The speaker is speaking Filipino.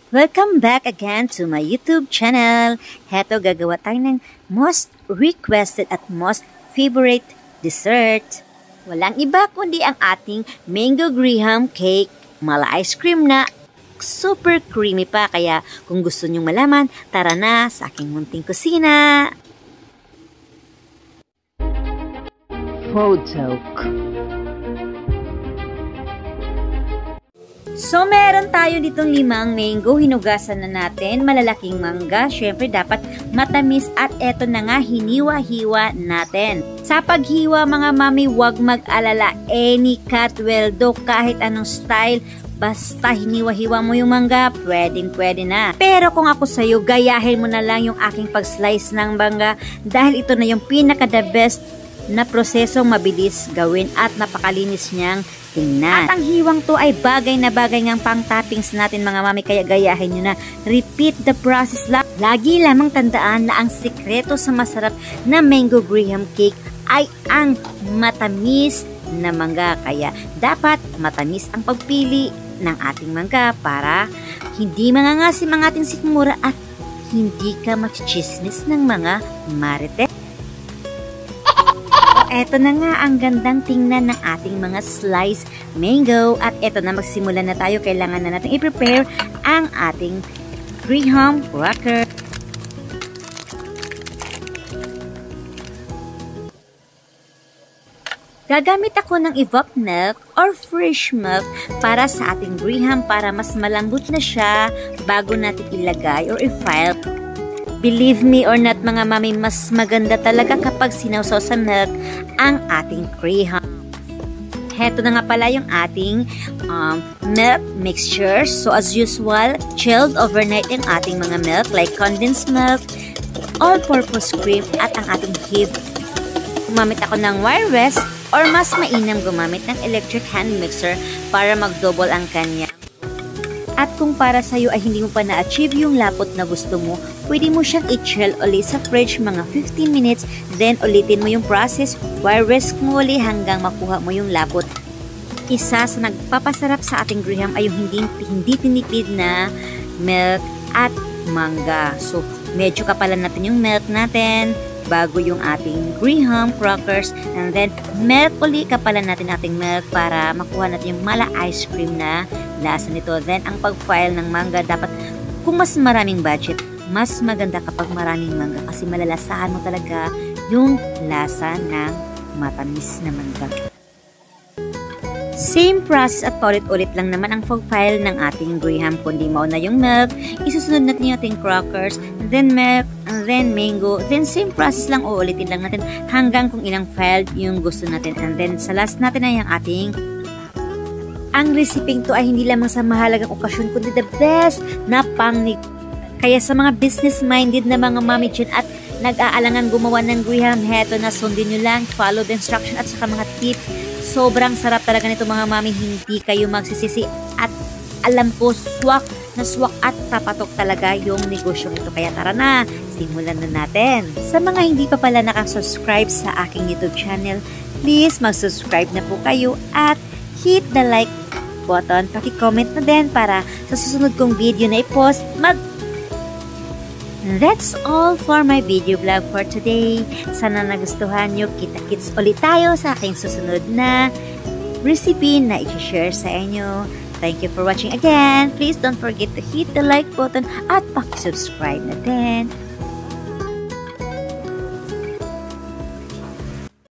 Welcome back again to my YouTube channel. Heto, gagawa tayo ng most requested at most favorite dessert. Walang iba kundi ang ating mango graham cake, mala ice cream na super creamy pa. Kaya kung gusto nyong malaman, tara na sa aking munting kusina. Photo. So, meron tayo ditong 5 mango. Hinugasan na natin. Malalaking mangga. Syempre, dapat matamis. At eto na nga, hiniwa-hiwa natin. Sa paghiwa, mga mami, huwag mag-alala. Any cut will do. Kahit anong style. Basta hiniwa-hiwa mo yung mangga, pwedeng-pwede na. Pero kung ako sa'yo, gayahin mo na lang yung aking pag-slice ng mangga. Dahil ito na yung pinaka-the best na prosesong mabilis gawin at napakalinis niyang tingnan. At ang hiwang to ay bagay na bagay ngang pang toppings natin mga mami, kaya gayahin nyo na. Repeat the process lang. Lagi lamang tandaan na ang sikreto sa masarap na mango graham cake ay ang matamis na mangga. Kaya dapat matamis ang pagpili ng ating mangga para hindi mangangasim ang ating sikmura at hindi ka machichismis ng mga marites. Eto na nga ang gandang tingnan ng ating mga sliced mango. At eto na, magsimula na tayo. Kailangan na natin i-prepare ang ating graham cracker. Gagamit ako ng evap milk or fresh milk para sa ating graham para mas malambot na siya bago natin ilagay or i-file. Believe me or not mga mami, mas maganda talaga kapag sinawsaw sa milk ang ating graham. Heto na nga pala yung ating milk mixture. So as usual, chilled overnight yung ating mga milk like condensed milk, all-purpose cream at ang ating whip. Gumamit ako ng wire rest or mas mainam gumamit ng electric hand mixer para mag-double ang kanya. At kung para sa'yo ay hindi mo pa na-achieve yung lapot na gusto mo, pwede mo siyang i-chill ulit sa fridge mga 15 minutes, then ulitin mo yung process, wire whisk mo ulit hanggang makuha mo yung lapot. Isa sa nagpapasarap sa ating graham ay yung hindi tinipid na milk at mangga. So, medyo kapalan natin yung milk natin bago yung ating graham crackers, and then milk ulit, kapalan natin ating milk para makuha natin yung mala ice cream na lasa nito. Then ang pag-file ng mangga, dapat kung mas maraming budget, mas maganda kapag maraming mangga kasi malalasahan mo talaga yung lasa ng matamis na mangga. Same process at paulit-ulit lang naman ang pag-file ng ating graham. Kundi mauna yung milk, isusunod natin yung ating crackers, then milk, and then mango, then same process lang, uulitin lang natin hanggang kung ilang filed yung gusto natin. And then sa last natin ay yung ating ang resiping to ay hindi lamang sa mahalagang okasyon kundi the best na pangnig. Kaya sa mga business-minded na mga mami dyan at nag-aalangan gumawa ng graham, heto na, sundin nyo lang, follow the instruction at saka mga tips. Sobrang sarap talaga nito mga mami, hindi kayo magsisisi at alam ko swak na swak at tapatok talaga yung negosyo ito. Kaya tara na, simulan na natin. Sa mga hindi pa pala nakasubscribe sa aking YouTube channel, please mag-subscribe na po kayo at hit the like button, paki-comment na din para sa susunod kong video na i-post, That's all for my video vlog for today. Sana nagustuhan nyo. Kita-kits ulit tayo sa aking susunod na recipe na i-share sa inyo. Thank you for watching again. Please don't forget to hit the like button at paki-subscribe na din.